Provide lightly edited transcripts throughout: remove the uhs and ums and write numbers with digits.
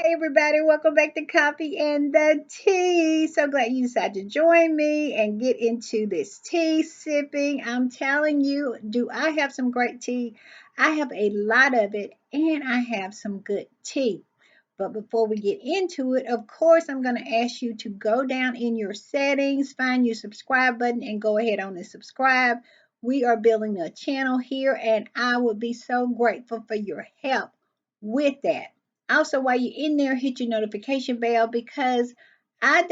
Everybody, welcome back to Coffee and the Tea. So glad you decided to join me and get into this tea sipping. I'm telling you, do I have some great tea? I have a lot of it and I have some good tea. But before we get into it, of course, I'm going to ask you to go down in your settings, find your subscribe button, and go ahead on and subscribe. We are building a channel here, and I would be so grateful for your help with that. Also, while you're in there, hit your notification bell because I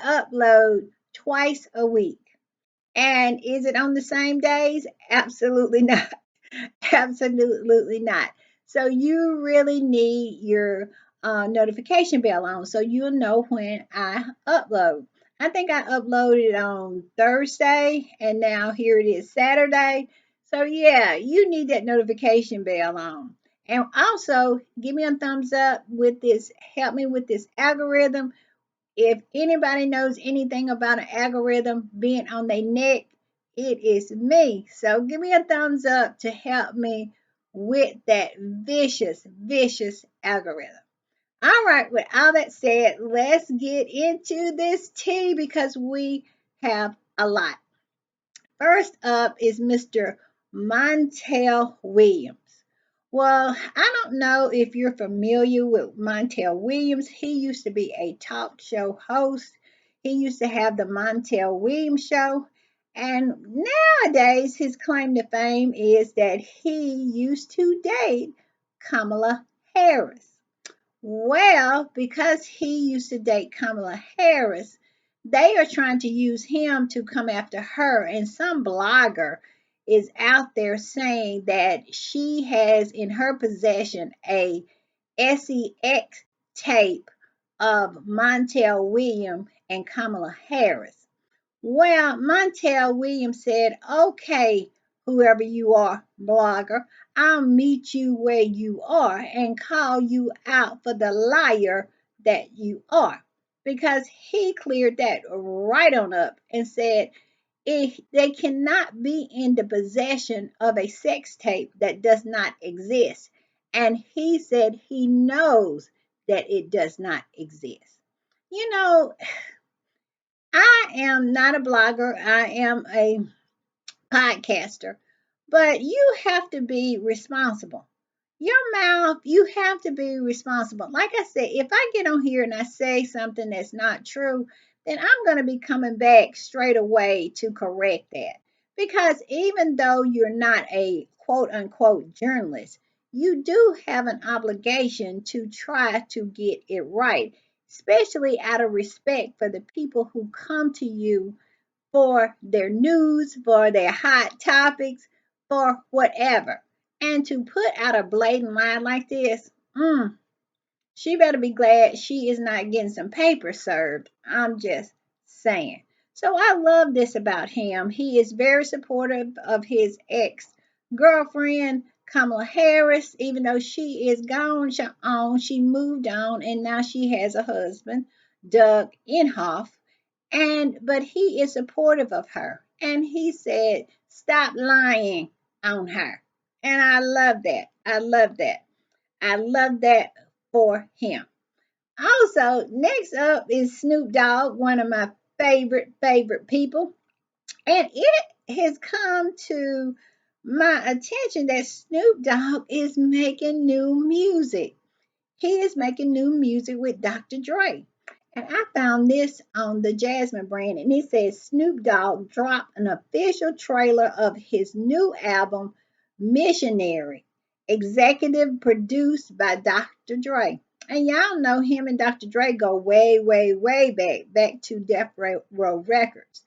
upload twice a week. And is it on the same days? Absolutely not. Absolutely not. So you really need your notification bell on so you'll know when I upload. I think I uploaded on Thursday and now here it is Saturday. So yeah, you need that notification bell on. And also give me a thumbs up with this, help me with this algorithm. If anybody knows anything about an algorithm being on their neck, it is me. So give me a thumbs up to help me with that vicious algorithm. All right, with all that said, let's get into this tea because we have a lot. First up is Mr. Montel Williams. Well, I don't know if you're familiar with Montel Williams. He used to be a talk show host. He used to have the Montel Williams show. And nowadays, his claim to fame is that he used to date Kamala Harris. Well, because he used to date Kamala Harris, they are trying to use him to come after her. And some blogger is out there saying that she has in her possession a sex tape of Montel Williams and Kamala Harris. Well, Montel Williams said, okay, whoever you are, blogger, I'll meet you where you are and call you out for the liar that you are. Because he cleared that right on up and said, if they cannot be in the possession of a sex tape that does not exist. And he said he knows that it does not exist. You know, I am not a blogger, I am a podcaster, but you have to be responsible. Your mouth, you have to be responsible. Like I said, if I get on here and I say something that's not true, then I'm going to be coming back straight away to correct that. Because even though you're not a quote unquote journalist, you do have an obligation to try to get it right, especially out of respect for the people who come to you for their news, for their hot topics, for whatever. And to put out a blatant lie like this, she better be glad she is not getting some paper served. I'm just saying. So I love this about him. He is very supportive of his ex girlfriend, Kamala Harris, even though she is gone on, she moved on, and now she has a husband, Doug Inhofe, but he is supportive of her. And he said, stop lying on her. And I love that. I love that. I love that for him. Also, next up is Snoop Dogg, one of my favorite people. And it has come to my attention that Snoop Dogg is making new music. He is making new music with Dr. Dre. And I found this on the Jasmine brand, and it says Snoop Dogg dropped an official trailer of his new album, Missionary, executive produced by Dr. Dre. And y'all know him and Dr. Dre go way back to Death Row Records.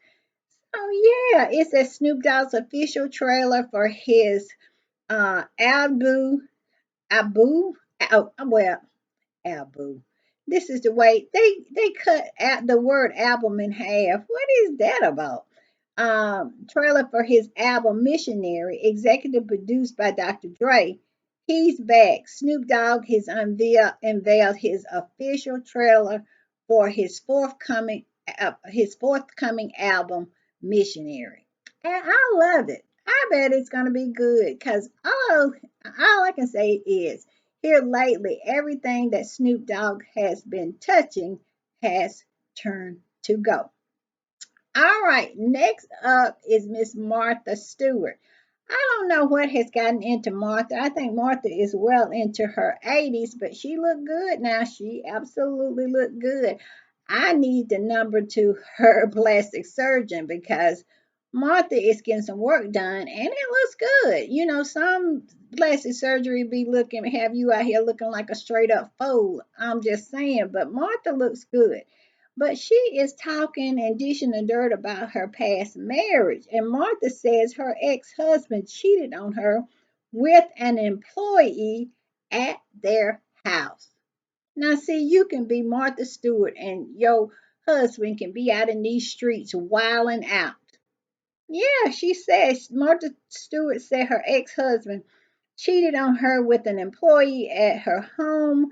Oh yeah, it's a Snoop Dogg's official trailer for his Abu, well, album. This is the way they cut out the word album in half. What is that about? Trailer for his album Missionary, executive produced by Dr. Dre. He's back. Snoop Dogg has unveiled his official trailer for his forthcoming album Missionary. And I love it. I bet it's gonna be good because all I can say is Here lately, everything that Snoop Dogg has been touching has turned to gold. All right, next up is Miss Martha Stewart. I don't know what has gotten into Martha. I think Martha is well into her 80s, but she looked good now. She absolutely looked good. I need the number to her plastic surgeon because Martha is getting some work done and it looks good. You know, some plastic surgery be looking, have you out here looking like a straight up fool. I'm just saying, but Martha looks good. But she is talking and dishing the dirt about her past marriage. And Martha says her ex husband cheated on her with an employee at their house. Now, see, you can be Martha Stewart and your husband can be out in these streets wilding out. Yeah, she says, Martha Stewart said her ex husband cheated on her with an employee at her home.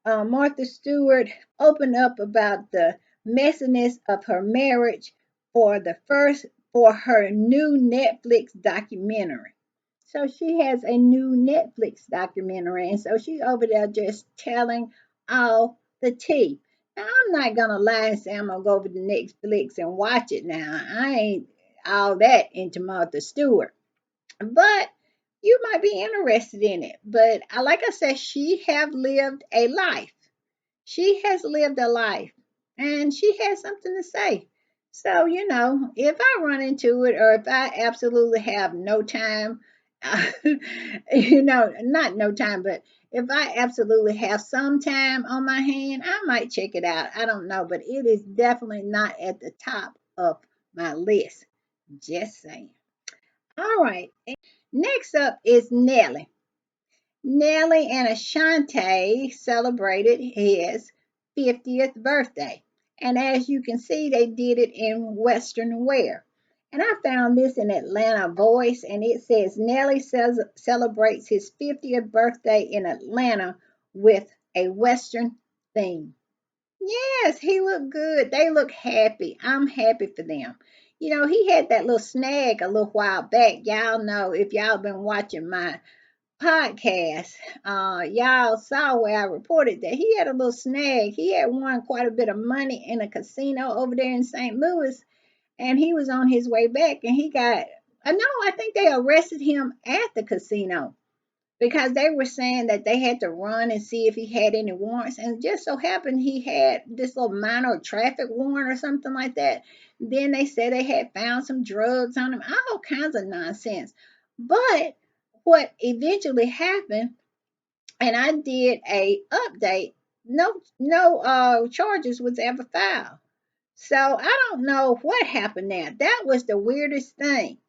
Martha Stewart opened up about the messiness of her marriage for the first for her new Netflix documentary. So she has a new Netflix documentary, and so she's over there just telling all the tea. Now I'm not gonna lie and say I'm gonna go over to Netflix and watch it now. I ain't all that into Martha Stewart, but you might be interested in it. But like I said, she have lived a life. She has lived a life and she has something to say. So, if I run into it or if I absolutely have no time, not no time, but if I absolutely have some time on my hand, I might check it out. I don't know, but it is definitely not at the top of my list. Just saying. All right. Next up is Nelly. Nelly and Ashante celebrated his 50th birthday. And as you can see, they did it in Western wear. And I found this in Atlanta Voice, and it says Nelly celebrates his 50th birthday in Atlanta with a Western theme. Yes, he looked good. They look happy. I'm happy for them. He had that little snag a little while back. Y'all know if y'all been watching my podcast, y'all saw where I reported that he had a little snag. He had won quite a bit of money in a casino over there in St. Louis, and he was on his way back, and he got. No, I think they arrested him at the casino because they were saying that they had to run and see if he had any warrants, and just so happened he had this little minor traffic warrant or something like that. Then they said they had found some drugs on him, all kinds of nonsense. But what eventually happened, and I did a update, no charges was ever filed. So I don't know what happened there. That was the weirdest thing.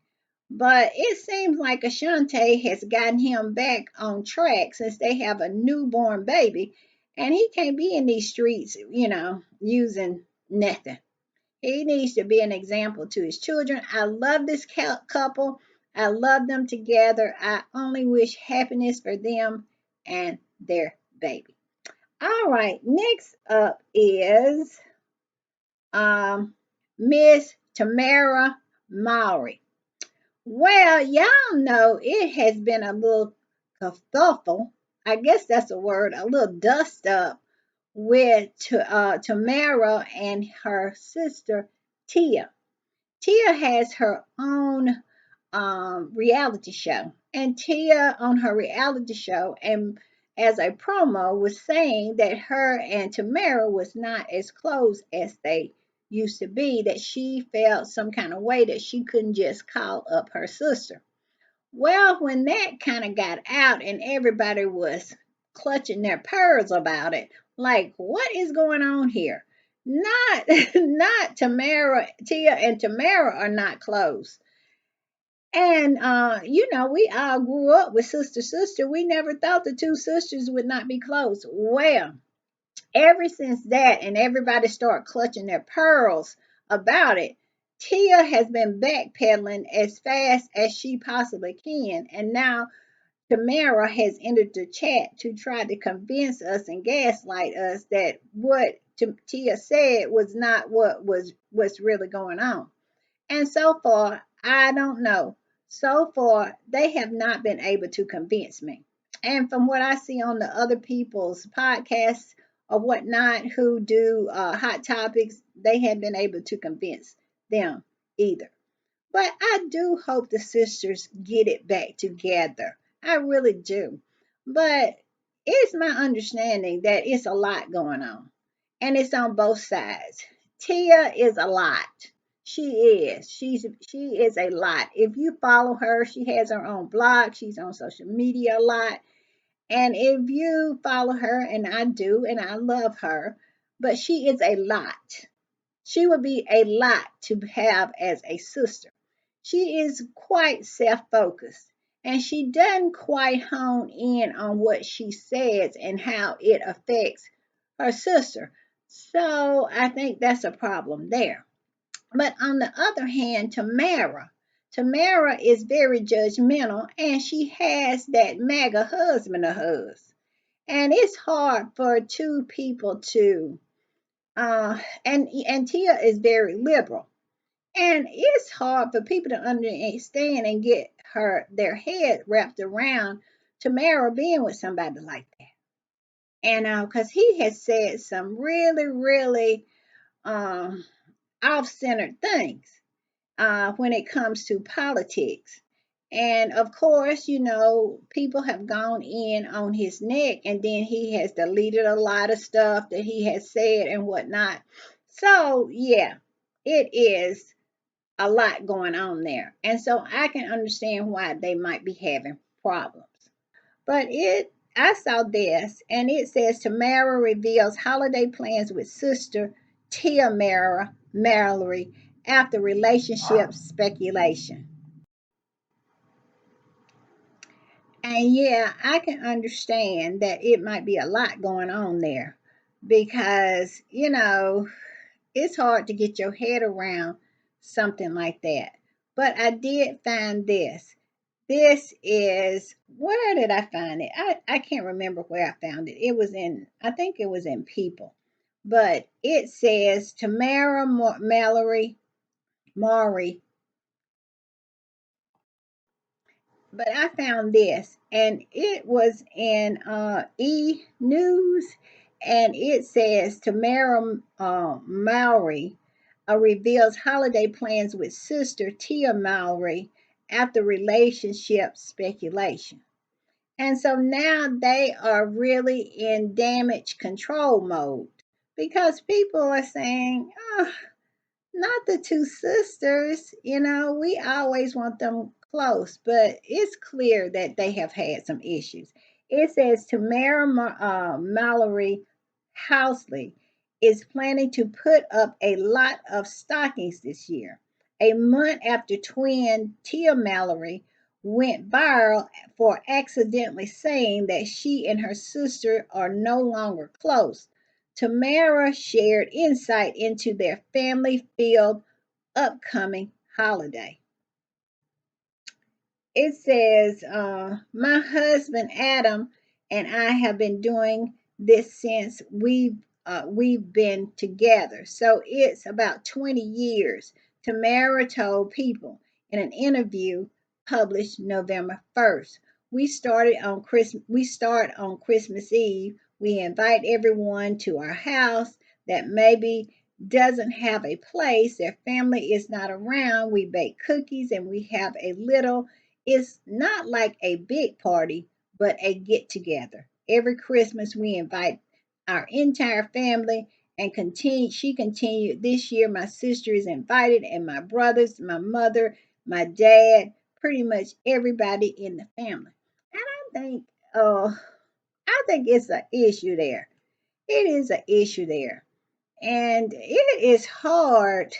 But it seems like Ashante has gotten him back on track since they have a newborn baby, and he can't be in these streets, using nothing. He needs to be an example to his children. I love this couple. I love them together. I only wish happiness for them and their baby. All right, next up is Miss Tamara Mowry. Well, y'all know it has been a little kerfuffle. I guess that's a word, a little dust up with Tamara and her sister Tia. Tia has her own reality show, and Tia on her reality show and as a promo was saying that her and Tamara was not as close as they used to be, that she felt some kind of way that she couldn't just call up her sister. Well, when that kind of got out and everybody was clutching their pearls about it, like what is going on here? Not not Tamara, Tia and Tamara are not close. And we all grew up with sister. We never thought the two sisters would not be close. Well, ever since that and everybody started clutching their pearls about it, Tia has been backpedaling as fast as she possibly can. And now Tamara has entered the chat to try to convince us and gaslight us that what Tia said was not what's really going on. And so far, I don't know. So far, they have not been able to convince me. And from what I see on the other people's podcasts or whatnot who do hot topics, they have been able to convince them either. But I do hope the sisters get it back together. I really do. But it's my understanding that it's a lot going on. And it's on both sides. Tia is a lot. She is. She is a lot. If you follow her, she has her own blog. She's on social media a lot. And if you follow her, and I do, and I love her, but she is a lot. She would be a lot to have as a sister. She is quite self focused and she doesn't quite hone in on what she says and how it affects her sister. So I think that's a problem there. But on the other hand, Tamara is very judgmental and she has that MAGA husband of hers. And it's hard for two people to and Tia is very liberal. And it's hard for people to understand and get their head wrapped around Tamara being with somebody like that. And because he has said some really, really um, off-centered things when it comes to politics. And of course, people have gone in on his neck, and then he has deleted a lot of stuff that he has said and whatnot. So, yeah, it is a lot going on there. And so I can understand why they might be having problems. But I saw this and it says Tamara reveals holiday plans with sister Tia Mallory after relationship speculation. And yeah, I can understand that it might be a lot going on there because, it's hard to get your head around something like that. But I did find this. This is, where did I find it? I can't remember where I found it. I think it was in People. But it says Tamara Mallory, Maury, but I found this and it was in News and it says Tamara Mowry reveals holiday plans with sister Tia Mowry after relationship speculation. And so now they are really in damage control mode because people are saying, oh, not the two sisters. We always want them close, but it's clear that they have had some issues. It says Tamara Mallory Housley is planning to put up a lot of stockings this year, a month after twin Tia Mallory went viral for accidentally saying that she and her sister are no longer close. Tamara shared insight into their family filled upcoming holiday. It says, my husband Adam and I have been doing this since we've been together. So it's about 20 years. Tamara told People in an interview published November 1st. We start on Christmas Eve. We invite everyone to our house that maybe doesn't have a place, their family is not around. We bake cookies and we have a little, it's not like a big party, but a get together. Every Christmas, we invite our entire family and she continued, this year, my sister is invited, and my brothers, my mother, my dad, pretty much everybody in the family. And I think it's an issue there. It is an issue there. And it is hard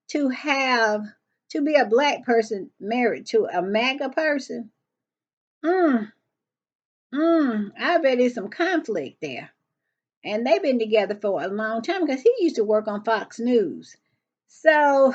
to have to be a black person married to a MAGA person. Mm, I bet there's some conflict there. And they've been together for a long time because he used to work on Fox News. So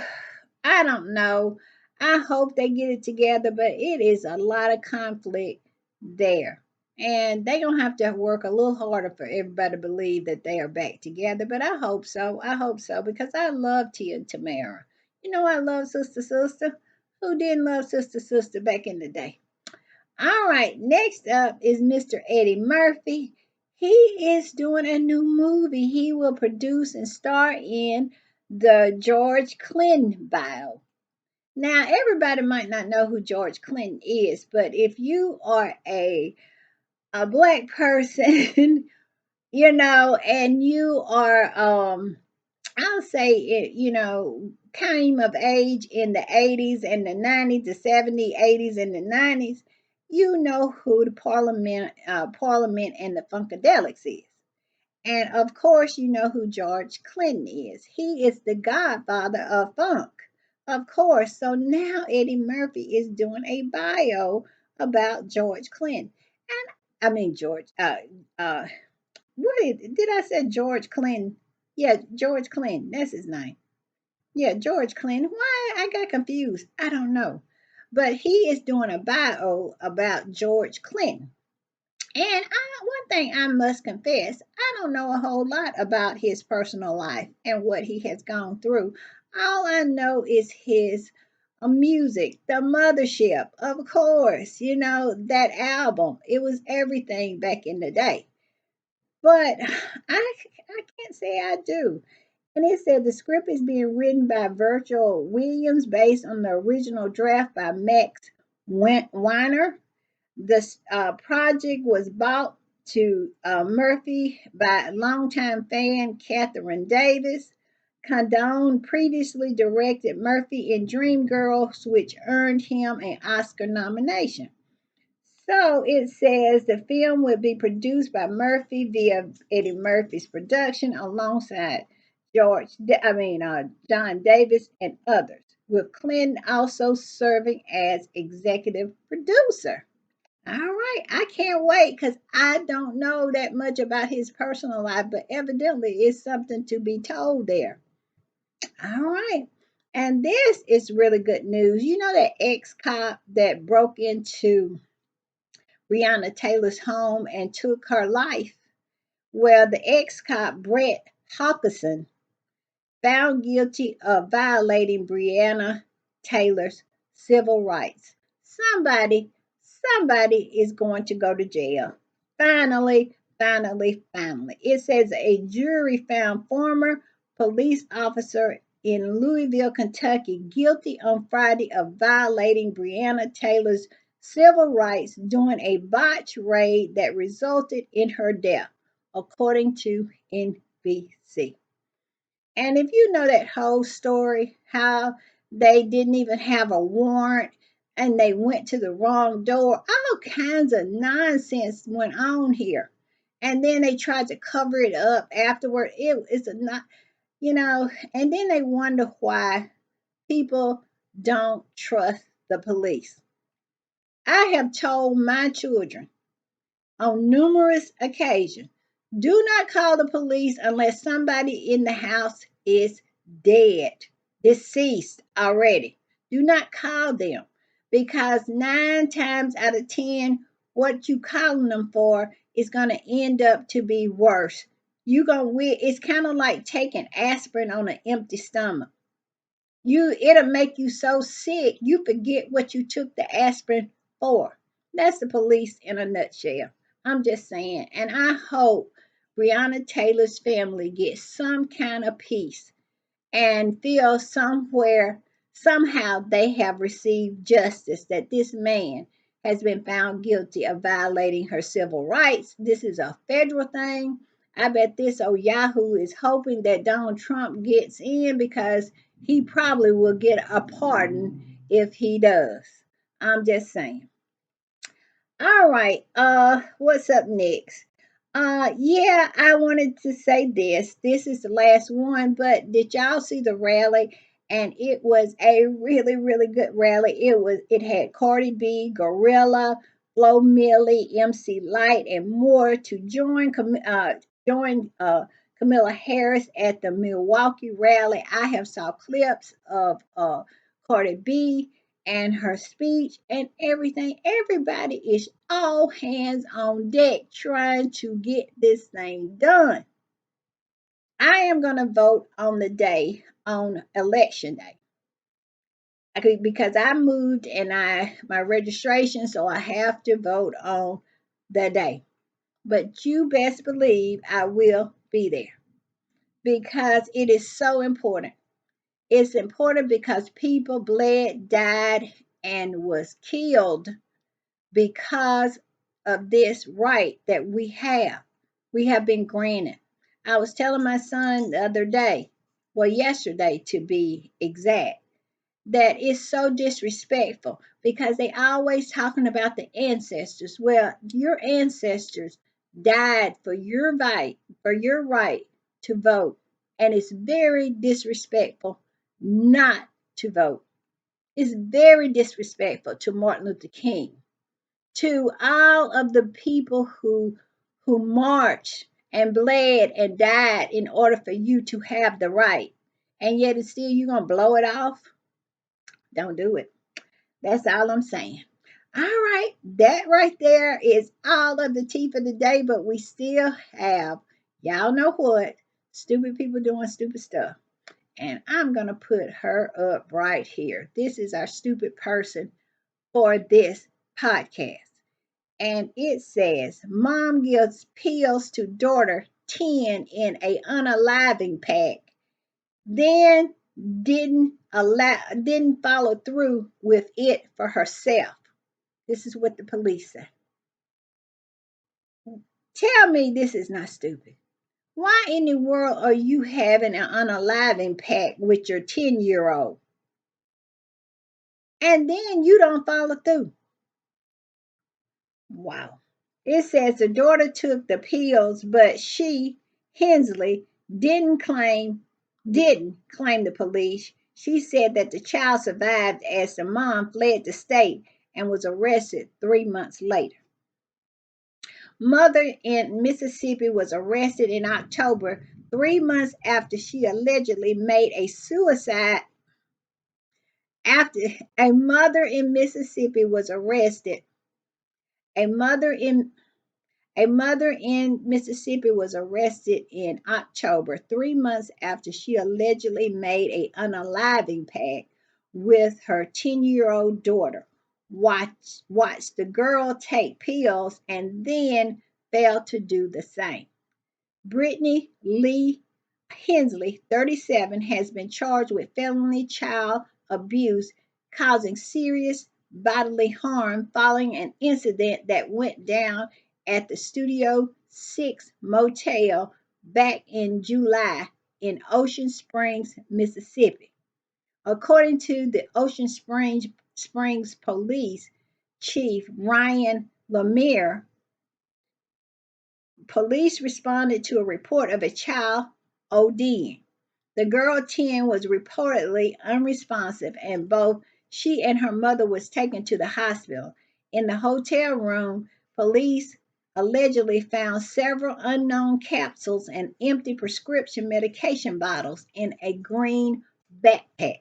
I don't know. I hope they get it together, but it is a lot of conflict there. And they're going to have to work a little harder for everybody to believe that they are back together. But I hope so. I hope so because I love Tia and Tamara. I love Sister Sister. Who didn't love Sister Sister back in the day? All right, next up is Mr. Eddie Murphy. He is doing a new movie. He will produce and star in the George Clinton bio. Now, everybody might not know who George Clinton is, but if you are a black person, and you are I'll say it, came of age in the 80s and the 90s, the 70s, 80s, and the 90s, you know who the Parliament and the Funkadelics is. And of course, you know who George Clinton is. He is the godfather of funk, of course. So now Eddie Murphy is doing a bio about George Clinton. And I mean, uh, did I say George Clinton? Yeah, George Clinton. That's his name. Yeah, George Clinton. Why I got confused? I don't know. But he is doing a bio about George Clinton. And one thing I must confess, I don't know a whole lot about his personal life and what he has gone through. All I know is his music, The Mothership, of course, that album. It was everything back in the day. But I can't say I do. And it said the script is being written by Virgil Williams based on the original draft by Max Weiner. The project was bought to Murphy by longtime fan Catherine Davis. Condon previously directed Murphy in Dreamgirls, which earned him an Oscar nomination. So it says the film will be produced by Murphy via Eddie Murphy's production alongside John Davis and others, with Clinton also serving as executive producer. All right, I can't wait because I don't know that much about his personal life, but evidently it's something to be told there. All right. And this is really good news. You know that ex cop that broke into Breonna Taylor's home and took her life? Well, the ex cop, Brett Hawkinson, found guilty of violating Breonna Taylor's civil rights. Somebody, somebody is going to go to jail. Finally, finally, finally. It says a jury found former police officer in Louisville, Kentucky, guilty on Friday of violating Breonna Taylor's civil rights during a botched raid that resulted in her death, according to NBC. And if you know that whole story, how they didn't even have a warrant and they went to the wrong door, all kinds of nonsense went on here. And then they tried to cover it up afterward. It's a not, and then they wonder why people don't trust the police. I have told my children on numerous occasions. Do not call the police unless somebody in the house is dead, deceased already. Do not call them because 9 times out of 10, what you calling them for is going to end up to be worse. It's kind of like taking aspirin on an empty stomach. It'll make you so sick you forget what you took the aspirin for. That's the police in a nutshell. I'm just saying. And I hope Breonna Taylor's family gets some kind of peace and feel somehow they have received justice, that this man has been found guilty of violating her civil rights. This is a federal thing. I bet this old Yahoo is hoping that Donald Trump gets in because he probably will get a pardon if he does. I'm just saying. All right. What's up next? Yeah, I wanted to say this. This is the last one, but did y'all see the rally? And it was a really, really good rally. It had Cardi B, Gorilla, Flo Milli, MC Light, and more to join Camilla Harris at the Milwaukee rally. I have saw clips of Cardi B and her speech and everything. Everybody is all hands on deck trying to get this thing done. I am going to vote on election day. because I moved and my registration, so I have to vote on the day. But you best believe I will be there because it is so important. It's important because people bled, died, and was killed because of this right that we have. We have been granted. I was telling my son the other day, well, yesterday to be exact, that is so disrespectful because they always talking about the ancestors. Well, your ancestors died for your right to vote, and it's very disrespectful not to vote. It's very disrespectful to Martin Luther King, to all of the people who marched and bled and died in order for you to have the right, and yet it's still you're gonna blow it off. Don't do it. That's all I'm saying. All right, that right there is all of the tea for the day, but we still have, y'all know what, stupid people doing stupid stuff. And I'm going to put her up right here. This is our stupid person for this podcast. And it says, Mom gives pills to daughter 10 in a unaliving pack, then didn't follow through with it for herself. This is what the police say. Tell me this is not stupid. Why in the world are you having an unaliving pack with your 10-year-old? And then you don't follow through. Wow. It says the daughter took the pills, but she, Hensley, didn't claim the police. She said that the child survived as the mom fled the state and was arrested 3 months later. Mother in Mississippi was arrested in October, 3 months after she allegedly made a suicide. After a mother in Mississippi was arrested, a mother in A mother in Mississippi was arrested in October, 3 months after she allegedly made an unaliving pact with her 10-year-old daughter. Watched the girl take pills and then failed to do the same. Brittany Lee Hensley, 37, has been charged with felony child abuse causing serious bodily harm following an incident that went down at the Studio 6 Motel back in July in Ocean Springs, Mississippi. According to the Ocean Springs Police Chief Ryan Lemire, police responded to a report of a child ODing. The girl 10 was reportedly unresponsive and both she and her mother was taken to the hospital. In the hotel room, police allegedly found several unknown capsules and empty prescription medication bottles in a green backpack.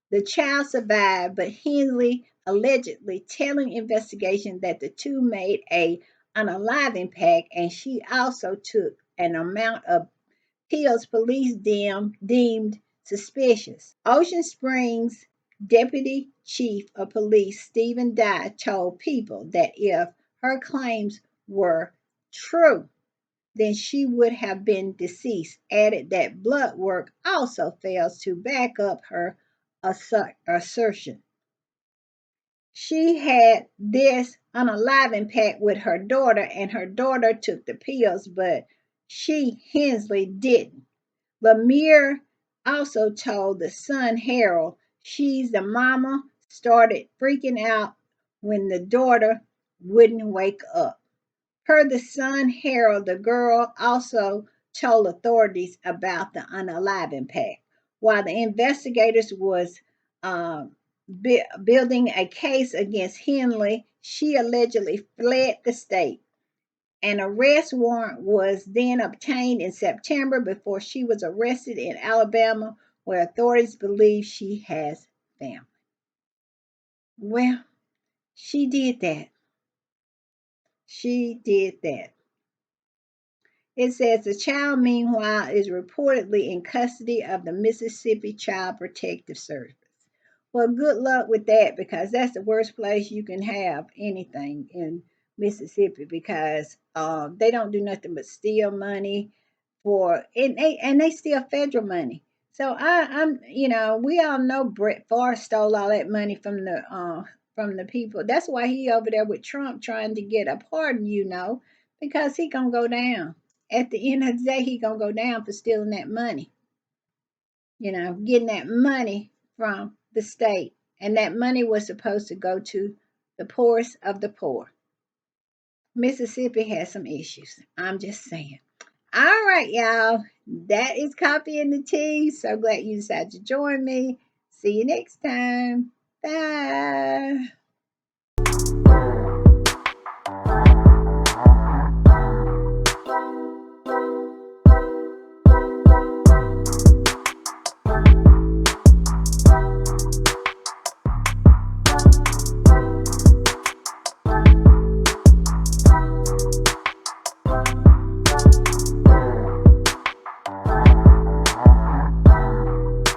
The child survived, but Hensley allegedly telling investigation that the two made a unaliving pact and she also took an amount of pills police deemed suspicious. Ocean Springs Deputy Chief of Police Stephen Dye told People that if her claims were true, then she would have been deceased, added that blood work also fails to back up her assertion. She had this unaliving pact with her daughter, and her daughter took the pills, but she, Hensley, didn't. Lemire also told the Sun Herald she's the mama started freaking out when the daughter wouldn't wake up. Per the Sun Herald, the girl also told authorities about the unaliving pact. While the investigators was um, building a case against Henley, she allegedly fled the state. An arrest warrant was then obtained in September before she was arrested in Alabama, where authorities believe she has family. Well, she did that. She did that. It says the child, meanwhile, is reportedly in custody of the Mississippi Child Protective Service. Well, good luck with that because that's the worst place you can have anything in Mississippi because they don't do nothing but steal money for and they steal federal money. So I'm we all know Brett Favre stole all that money from the people. That's why he over there with Trump trying to get a pardon, because he gonna go down. At the end of the day, he gonna go down for stealing that money, getting that money from the state. And that money was supposed to go to the poorest of the poor. Mississippi has some issues. I'm just saying. All right, y'all. That is Coffee and the Tea. So glad you decided to join me. See you next time. Bye.